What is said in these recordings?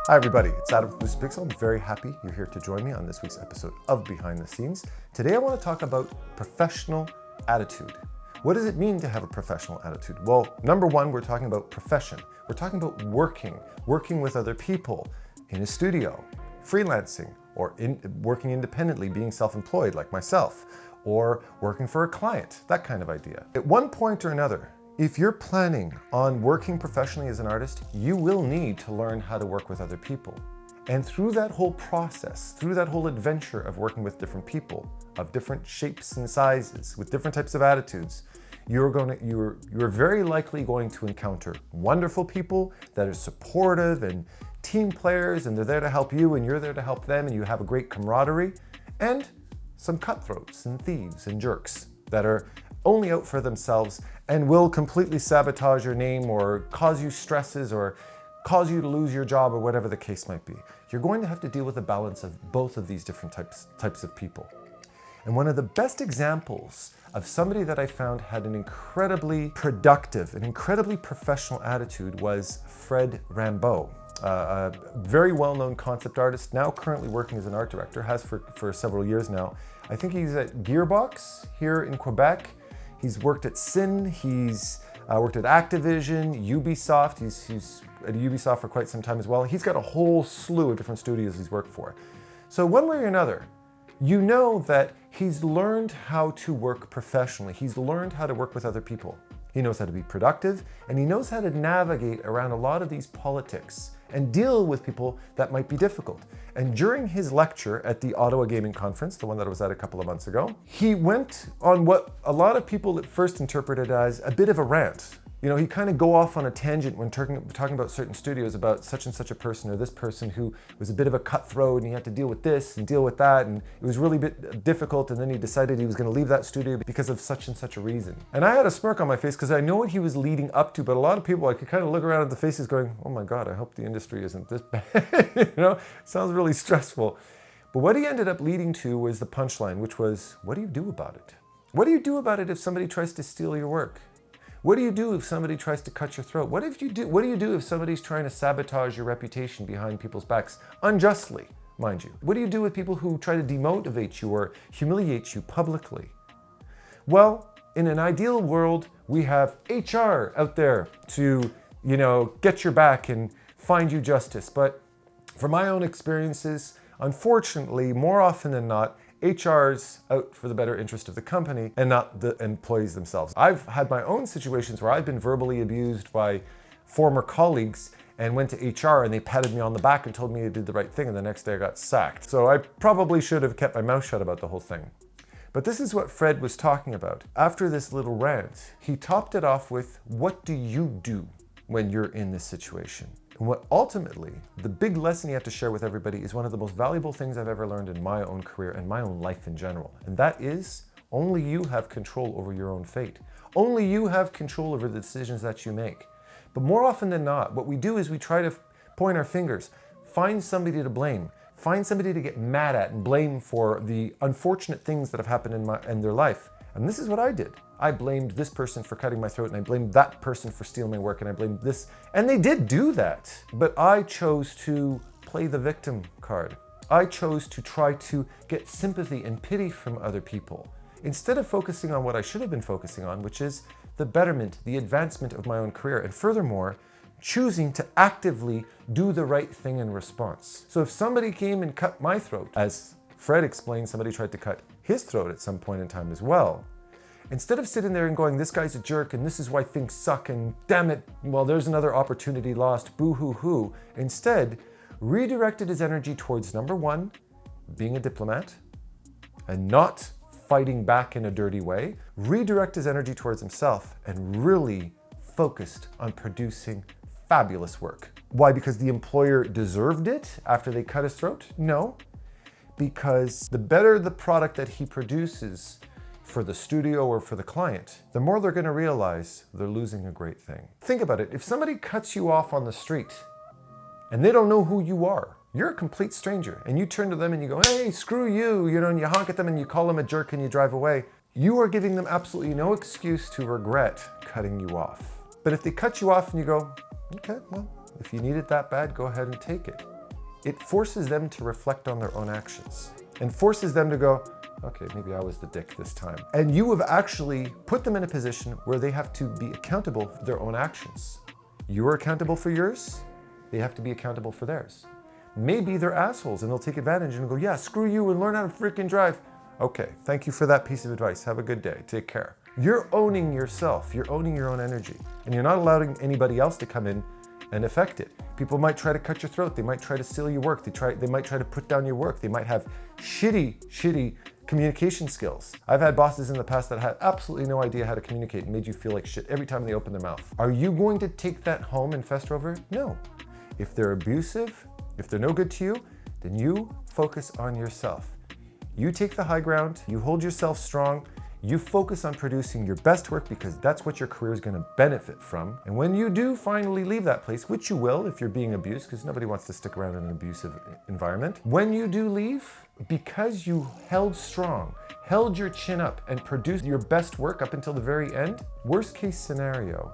Hi everybody, it's Adam from Brushboost. I'm very happy you're here to join me on this week's episode of Behind the Scenes. Today I want to talk about professional attitude. What does it mean to have a professional attitude? Well, number one, we're talking about profession. We're talking about working with other people in a studio, freelancing, or working independently, being self-employed like myself, or working for a client, that kind of idea. At one point or another, if you're planning on working professionally as an artist, you will need to learn how to work with other people. And through that whole process, through that whole adventure of working with different people, of different shapes and sizes, with different types of attitudes, you're very likely going to encounter wonderful people that are supportive and team players, and they're there to help you and you're there to help them, and you have a great camaraderie, and some cutthroats and thieves and jerks that are only out for themselves and will completely sabotage your name or cause you stresses or cause you to lose your job or whatever the case might be. You're going to have to deal with a balance of both of these different types of people. And one of the best examples of somebody that I found had an incredibly productive, an incredibly professional attitude was Fred RAMBAUD, a very well-known concept artist, now currently working as an art director, has for several years now. I think he's at Gearbox here in Quebec. He's worked at Sin, he's worked at Activision, Ubisoft, he's at Ubisoft for quite some time as well. He's got a whole slew of different studios he's worked for. So one way or another, you know that he's learned how to work professionally. He's learned how to work with other people. He knows how to be productive, and he knows how to navigate around a lot of these politics and deal with people that might be difficult. And during his lecture at the Ottawa Gaming Conference, the one that I was at a couple of months ago, he went on what a lot of people at first interpreted as a bit of a rant. You know, he kind of go off on a tangent when talking about certain studios about such and such a person or this person who was a bit of a cutthroat and he had to deal with this and deal with that, and it was really a bit difficult, and then he decided he was going to leave that studio because of such and such a reason. And I had a smirk on my face because I know what he was leading up to, but a lot of people, I could kind of look around at the faces going, oh my God, I hope the industry isn't this bad. You know, it sounds really stressful. But what he ended up leading to was the punchline, which was, what do you do about it? What do you do about it if somebody tries to steal your work? What do you do if somebody tries to cut your throat? What do you do if somebody's trying to sabotage your reputation behind people's backs, unjustly, mind you? What do you do with people who try to demotivate you or humiliate you publicly? Well, in an ideal world, we have HR out there to, you know, get your back and find you justice. But from my own experiences, unfortunately, more often than not, HR's out for the better interest of the company and not the employees themselves. I've had my own situations where I've been verbally abused by former colleagues and went to HR and they patted me on the back and told me I did the right thing, and the next day I got sacked. So I probably should have kept my mouth shut about the whole thing. But this is what Fred was talking about. After this little rant, he topped it off with, what do you do when you're in this situation? And what ultimately, the big lesson you have to share with everybody is one of the most valuable things I've ever learned in my own career and my own life in general. And that is, only you have control over your own fate. Only you have control over the decisions that you make. But more often than not, what we do is we try to point our fingers, find somebody to blame, find somebody to get mad at and blame for the unfortunate things that have happened in their life. And this is what I did. I blamed this person for cutting my throat, and I blamed that person for stealing my work, and I blamed this. And they did do that. But I chose to play the victim card. I chose to try to get sympathy and pity from other people, instead of focusing on what I should have been focusing on, which is the betterment, the advancement of my own career. And furthermore, choosing to actively do the right thing in response. So if somebody came and cut my throat, as Fred explained, somebody tried to cut his throat at some point in time as well, instead of sitting there and going, this guy's a jerk and this is why things suck and damn it, well, there's another opportunity lost, boo-hoo-hoo. Instead, redirected his energy towards, number one, being a diplomat and not fighting back in a dirty way, redirect his energy towards himself and really focused on producing fabulous work. Why? Because the employer deserved it after they cut his throat? No, because the better the product that he produces for the studio or for the client, the more they're going to realize they're losing a great thing. Think about it. If somebody cuts you off on the street and they don't know who you are, you're a complete stranger, and you turn to them and you go, hey, screw you, you know, and you honk at them and you call them a jerk and you drive away, you are giving them absolutely no excuse to regret cutting you off. But if they cut you off and you go, okay, well, if you need it that bad, go ahead and take it. it forces them to reflect on their own actions and forces them to go, okay, maybe I was the dick this time. And you have actually put them in a position where they have to be accountable for their own actions. You're accountable for yours, they have to be accountable for theirs. Maybe they're assholes and they'll take advantage and go, yeah, screw you and learn how to freaking drive. Okay, thank you for that piece of advice. Have a good day, take care. You're owning yourself, you're owning your own energy, and you're not allowing anybody else to come in and affect it. People might try to cut your throat, they might try to steal your work, they might try to put down your work, they might have shitty communication skills. I've had bosses in the past that had absolutely no idea how to communicate and made you feel like shit every time they open their mouth. Are you going to take that home and fester over it? No. If they're abusive, if they're no good to you, then you focus on yourself. You take the high ground, you hold yourself strong, you focus on producing your best work because that's what your career is going to benefit from. And when you do finally leave that place, which you will if you're being abused, because nobody wants to stick around in an abusive environment. When you do leave, because you held strong, held your chin up and produced your best work up until the very end, worst case scenario,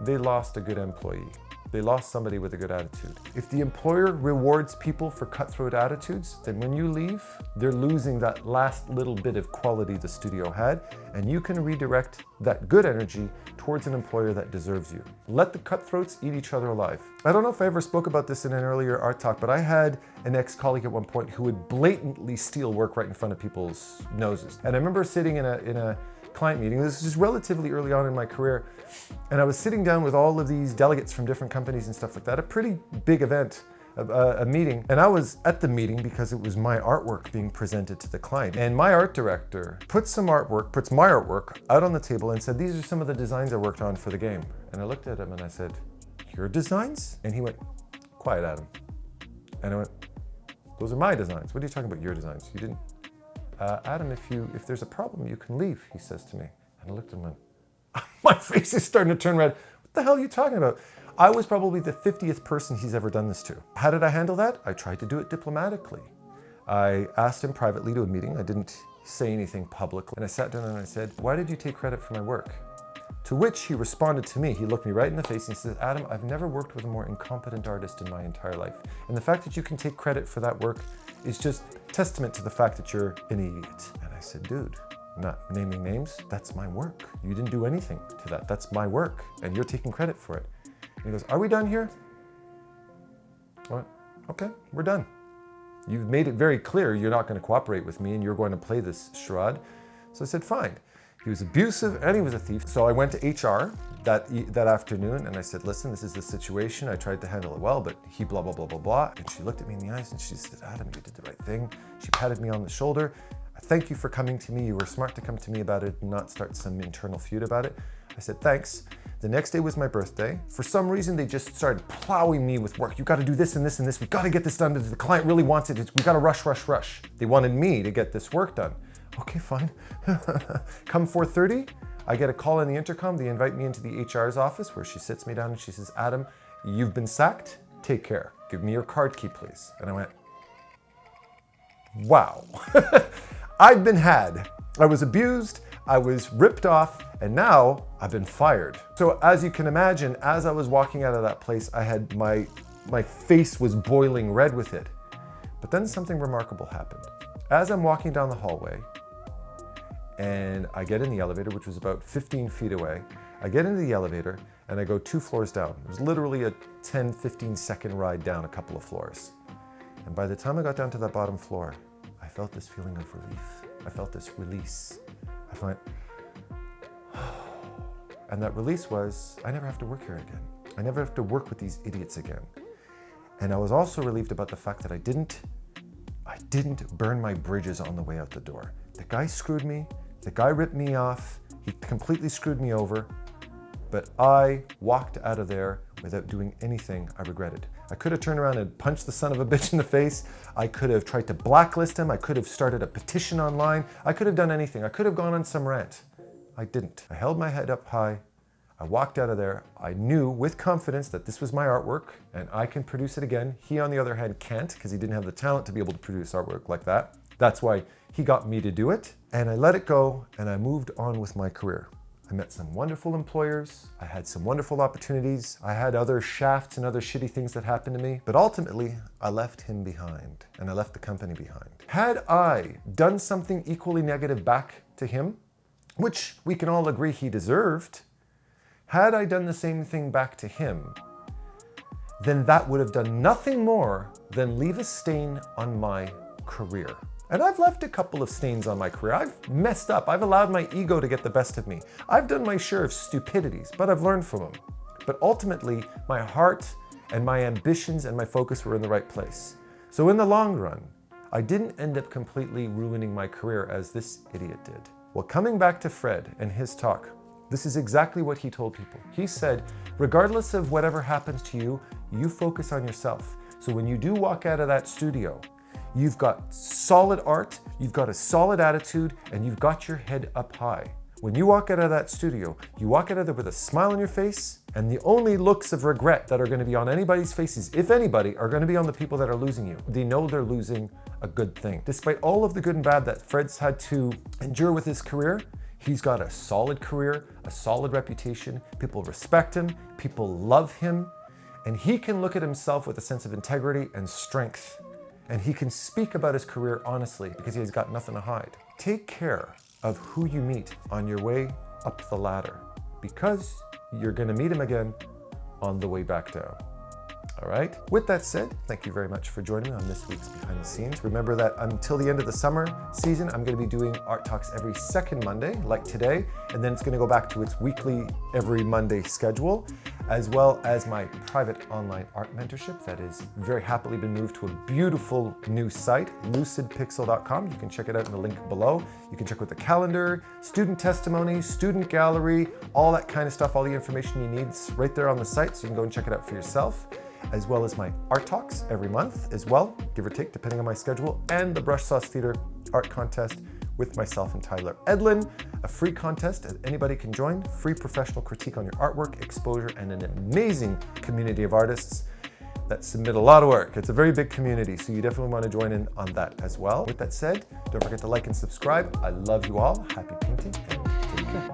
they lost a good employee. They lost somebody with a good attitude. If the employer rewards people for cutthroat attitudes, then when you leave, they're losing that last little bit of quality the studio had, and you can redirect that good energy towards an employer that deserves you. Let the cutthroats eat each other alive. I don't know if I ever spoke about this in an earlier art talk, but I had an ex-colleague at one point who would blatantly steal work right in front of people's noses. And I remember sitting in a client meeting. This was just relatively early on in my career. And I was sitting down with all of these delegates from different companies and stuff like that, a pretty big event, a meeting. And I was at the meeting because it was my artwork being presented to the client. And my art director puts my artwork out on the table and said, these are some of the designs I worked on for the game. And I looked at him and I said, your designs? And he went, quiet, Adam. And I went, those are my designs. What are you talking about, your designs? You didn't. Adam, if there's a problem, you can leave, he says to me. And I looked at him and went, my face is starting to turn red. What the hell are you talking about? I was probably the 50th person he's ever done this to. How did I handle that? I tried to do it diplomatically. I asked him privately to a meeting. I didn't say anything publicly. And I sat down and I said, why did you take credit for my work? To which he responded to me. He looked me right in the face and he said, Adam, I've never worked with a more incompetent artist in my entire life. And the fact that you can take credit for that work is just testament to the fact that you're an idiot. And I said, dude, I'm not naming names. That's my work. You didn't do anything to that. That's my work. And you're taking credit for it. And he goes, are we done here? I went, okay, we're done. You've made it very clear you're not going to cooperate with me and you're going to play this charade. So I said, fine. He was abusive and he was a thief. So I went to HR that afternoon and I said, listen, this is the situation. I tried to handle it well, but he blah, blah, blah, blah, blah. And she looked at me in the eyes and she said, Adam, you did the right thing. She patted me on the shoulder. I thank you for coming to me. You were smart to come to me about it and not start some internal feud about it. I said, thanks. The next day was my birthday. For some reason, they just started plowing me with work. You got to do this and this and this. We got to get this done. The client really wants it. We got to rush, rush, rush. They wanted me to get this work done. Okay, fine. Come 4:30, I get a call on the intercom. They invite me into the HR's office where she sits me down and she says, Adam, you've been sacked. Take care. Give me your card key, please. And I went, wow. I've been had. I was abused, I was ripped off, and now I've been fired. So as you can imagine, as I was walking out of that place, I had my face was boiling red with it. But then something remarkable happened. As I'm walking down the hallway, and I get in the elevator, which was about 15 feet away. I get into the elevator and I go 2 floors down. It was literally a 10, 15 second ride down a couple of floors. And by the time I got down to that bottom floor, I felt this feeling of relief. I felt this release. I went, and that release was, I never have to work here again. I never have to work with these idiots again. And I was also relieved about the fact that I didn't burn my bridges on the way out the door. The guy screwed me. The guy ripped me off. He completely screwed me over. But I walked out of there without doing anything I regretted. I could have turned around and punched the son of a bitch in the face. I could have tried to blacklist him. I could have started a petition online. I could have done anything. I could have gone on some rant. I didn't. I held my head up high. I walked out of there. I knew with confidence that this was my artwork and I can produce it again. He, on the other hand, can't because he didn't have the talent to be able to produce artwork like that. That's why he got me to do it. And I let it go and I moved on with my career. I met some wonderful employers. I had some wonderful opportunities. I had other shafts and other shitty things that happened to me. But ultimately, I left him behind and I left the company behind. Had I done something equally negative back to him, which we can all agree he deserved, had I done the same thing back to him, then that would have done nothing more than leave a stain on my career. And I've left a couple of stains on my career. I've messed up. I've allowed my ego to get the best of me. I've done my share of stupidities, but I've learned from them. But ultimately, my heart and my ambitions and my focus were in the right place. So in the long run, I didn't end up completely ruining my career as this idiot did. Well, coming back to Fred and his talk, this is exactly what he told people. He said, regardless of whatever happens to you, you focus on yourself. So when you do walk out of that studio, you've got solid art, you've got a solid attitude, and you've got your head up high. When you walk out of that studio, you walk out of there with a smile on your face, and the only looks of regret that are going to be on anybody's faces, if anybody, are going to be on the people that are losing you. They know they're losing a good thing. Despite all of the good and bad that Fred's had to endure with his career, he's got a solid career, a solid reputation. People respect him, people love him, and he can look at himself with a sense of integrity and strength. And he can speak about his career honestly because he's got nothing to hide. Take care of who you meet on your way up the ladder because you're going to meet him again on the way back down. All right. With that said, thank you very much for joining me on this week's Behind the Scenes. Remember that until the end of the summer season, I'm going to be doing Art Talks every second Monday, like today, and then it's going to go back to its weekly, every Monday schedule, as well as my private online art mentorship that has very happily been moved to a beautiful new site, lucidpixel.com. You can check it out in the link below. You can check out the calendar, student testimonies, student gallery, all that kind of stuff, all the information you need is right there on the site, so you can go and check it out for yourself, as well as my art talks every month as well, give or take, depending on my schedule, and the Brush Sauce Theater art contest with myself and Tyler Edlin, a free contest that anybody can join, free professional critique on your artwork, exposure, and an amazing community of artists that submit a lot of work. It's a very big community, so you definitely want to join in on that as well. With that said, don't forget to like and subscribe. I love you all. Happy painting and take care.